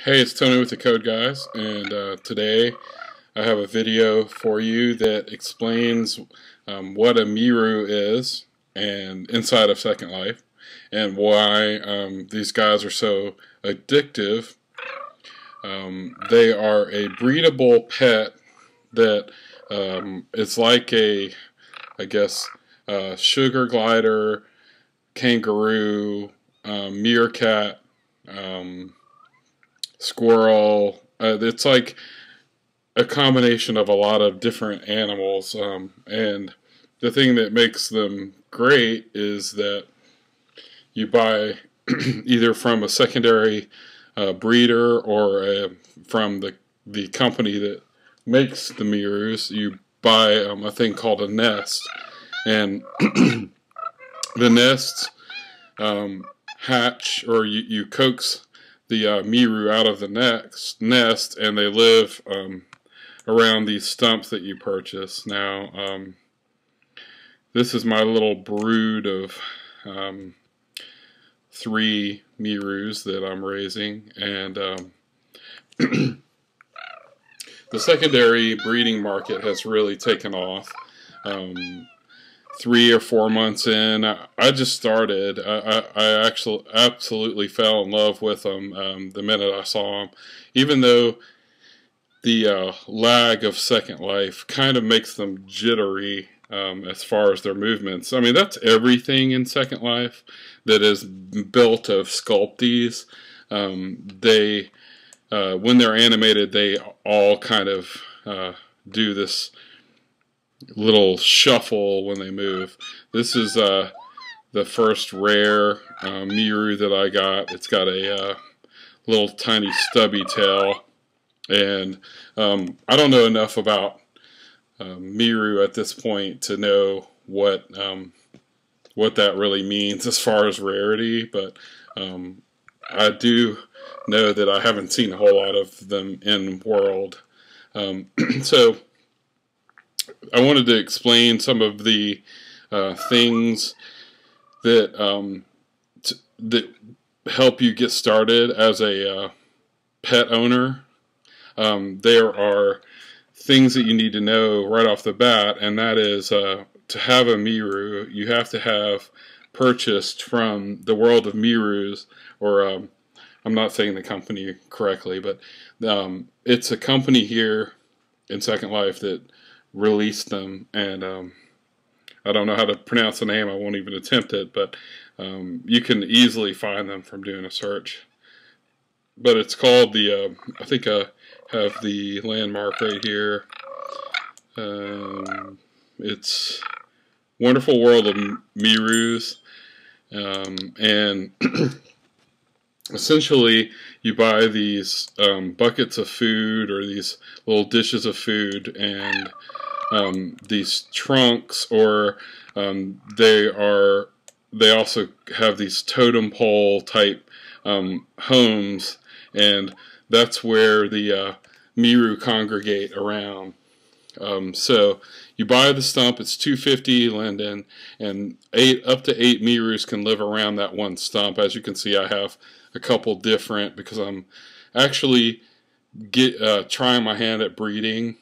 Hey, it's Tony with the Code Guys, and today I have a video for you that explains what a Meeroo is and inside of Second Life, and why these guys are so addictive. They are a breedable pet that is like I guess, sugar glider, kangaroo, meerkat, squirrel. It's like a combination of a lot of different animals, and the thing that makes them great is that you buy either from a secondary breeder or from the company that makes the Meeroos. You buy a thing called a nest, and the nests hatch, or you coax the Meeroo out of the nest, and they live around these stumps that you purchase. Now, this is my little brood of 3 Meeroos that I'm raising, and the secondary breeding market has really taken off. 3 or 4 months in, I just started. I actually absolutely fell in love with them the minute I saw them, even though the lag of Second Life kind of makes them jittery as far as their movements. I mean, that's everything in Second Life that is built of sculpties. They when they're animated, they all kind of do this little shuffle when they move. This is the first rare Meeroo that I got. It's got a little tiny stubby tail, and I don't know enough about Meeroo at this point to know what that really means as far as rarity, but I do know that I haven't seen a whole lot of them in world. So I wanted to explain some of the things that that help you get started as a pet owner. There are things that you need to know right off the bat, and that is to have a Meeroo, you have to have purchased from the World of Meeroos, or I'm not saying the company correctly, but it's a company here in Second Life that released them, and I don't know how to pronounce the name. I won't even attempt it, but you can easily find them from doing a search. But it's called the I think I have the landmark right here. It's Wonderful World of Meeroos, and essentially you buy these buckets of food, or these little dishes of food, and these trunks, or they also have these totem pole type homes, and that's where the Meeroo congregate around. So you buy the stump. It's $2.50 linden, and up to 8 Meeroos can live around that one stump. As you can see, I have a couple different, because I'm actually trying my hand at breeding,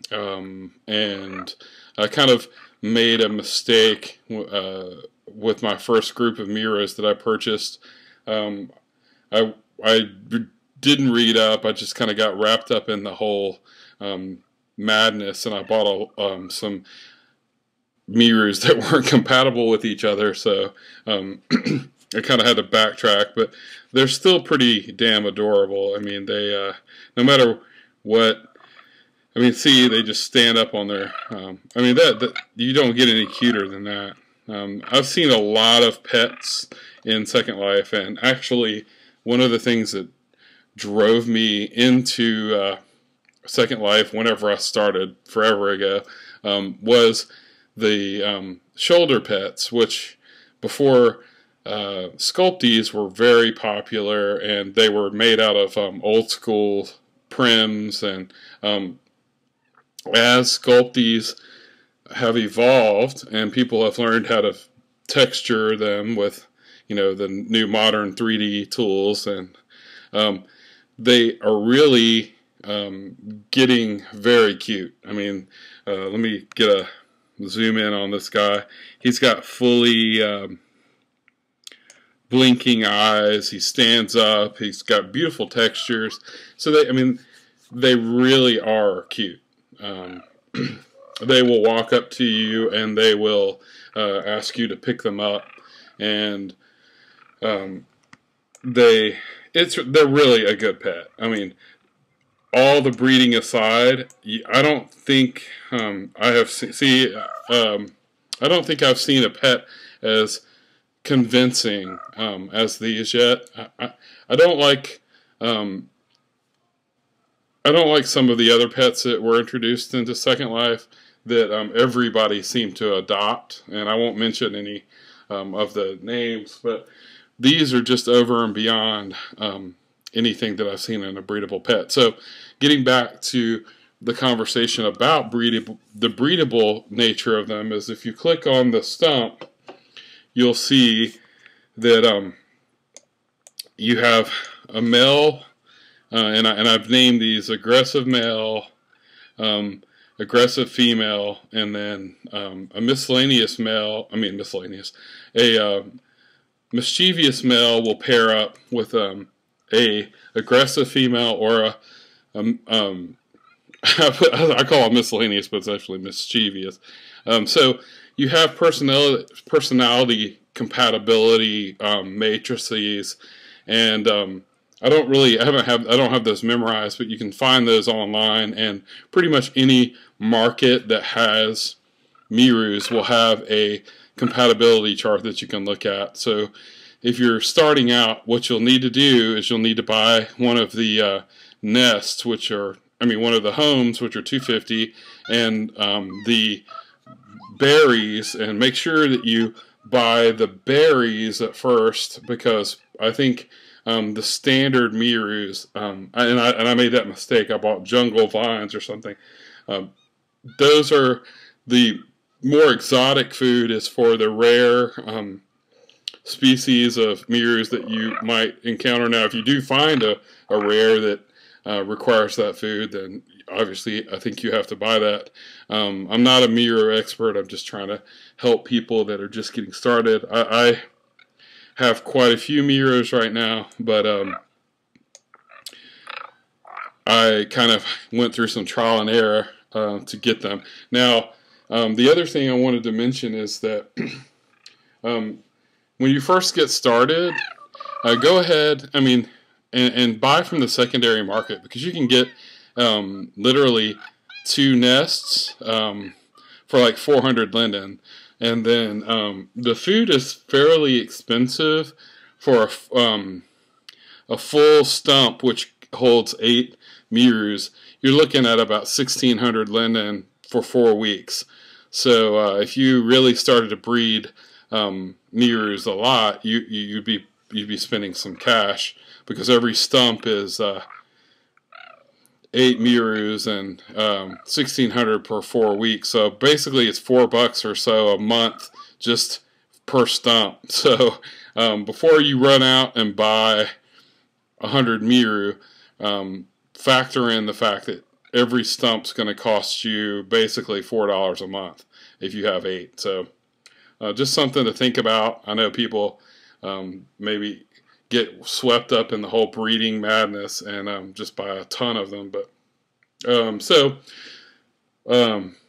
and I kind of made a mistake with my first group of Meeroos that I purchased. I didn't read up. I just kind of got wrapped up in the whole madness, and I bought some Meeroos that weren't compatible with each other, so I kind of had to backtrack, but they're still pretty damn adorable. I mean, they no matter what. I mean, see, they just stand up on their. I mean, that you don't get any cuter than that. I've seen a lot of pets in Second Life, and actually, one of the things that drove me into Second Life whenever I started forever ago was the shoulder pets, which before sculpties were very popular, and they were made out of old school prims, and as sculpties have evolved and people have learned how to texture them with, the new modern 3D tools, and they are really getting very cute. I mean, let me get a zoom in on this guy. He's got fully blinking eyes. He stands up. He's got beautiful textures. So I mean, they really are cute. They will walk up to you and they will ask you to pick them up, and they're really a good pet. I mean, all the breeding aside, I don't think I don't think I've seen a pet as convincing as these yet. I don't like some of the other pets that were introduced into Second Life that everybody seemed to adopt, and I won't mention any of the names, but these are just over and beyond anything that I've seen in a breedable pet. So getting back to the conversation about the breedable nature of them, is if you click on the stump, you'll see that you have a male, and I've named these aggressive male, aggressive female, and then a miscellaneous male. A mischievous male will pair up with a aggressive female, or I call it miscellaneous, but it's actually mischievous. So you have personality compatibility matrices, and I don't have those memorized, but you can find those online, and pretty much any market that has Meeroos will have a compatibility chart that you can look at. So if you're starting out, what you'll need to do is you'll need to buy one of the nests, one of the homes, which are $250, and the berries, and make sure that you buy the berries at first, because I think the standard Meeroos, and I made that mistake. I bought jungle vines or something. Those are the more exotic food, is for the rare species of Meeroos that you might encounter. Now, if you do find a rare that requires that food, then obviously I think you have to buy that. I'm not a Meeroo expert. I'm just trying to help people that are just getting started. I have quite a few Meeroos right now, but I kind of went through some trial and error to get them. Now, the other thing I wanted to mention is that when you first get started, go ahead, and buy from the secondary market, because you can get literally 2 nests for like 400 linden. And then the food is fairly expensive for a full stump, which holds 8 Meeroos. You're looking at about 1,600 linden for 4 weeks. So if you really started to breed Meeroos a lot, you'd be spending some cash, because every stump is 8 Meeroos and 1,600 per 4 weeks. So basically, it's $4 or so a month just per stump. So before you run out and buy 100 Meeroo, factor in the fact that every stump's going to cost you basically $4 a month if you have 8. So just something to think about. I know people maybe get swept up in the whole breeding madness and just buy a ton of them. But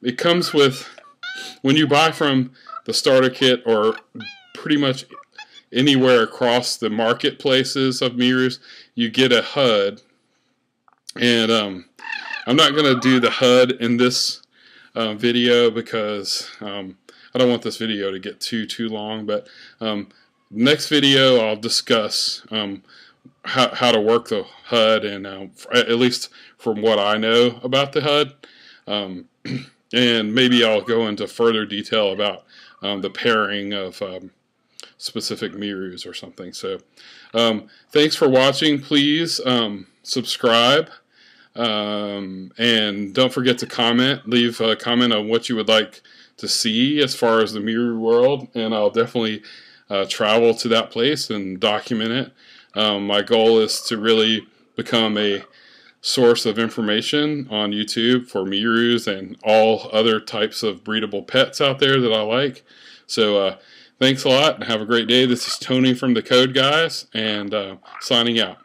it comes with, when you buy from the starter kit or pretty much anywhere across the marketplaces of Meeroos, you get a HUD. And I'm not going to do the HUD in this video, because I don't want this video to get too long. But next video I'll discuss how to work the HUD, and at least from what I know about the HUD, and maybe I'll go into further detail about the pairing of specific Meeroos or something. So thanks for watching. Please subscribe, and don't forget to comment. Leave a comment on what you would like to see as far as the Meeroo world, and I'll definitely travel to that place and document it. My goal is to really become a source of information on YouTube for Meeroos and all other types of breedable pets out there that I like. So thanks a lot and have a great day. This is Tony from the Code Guys, and signing out.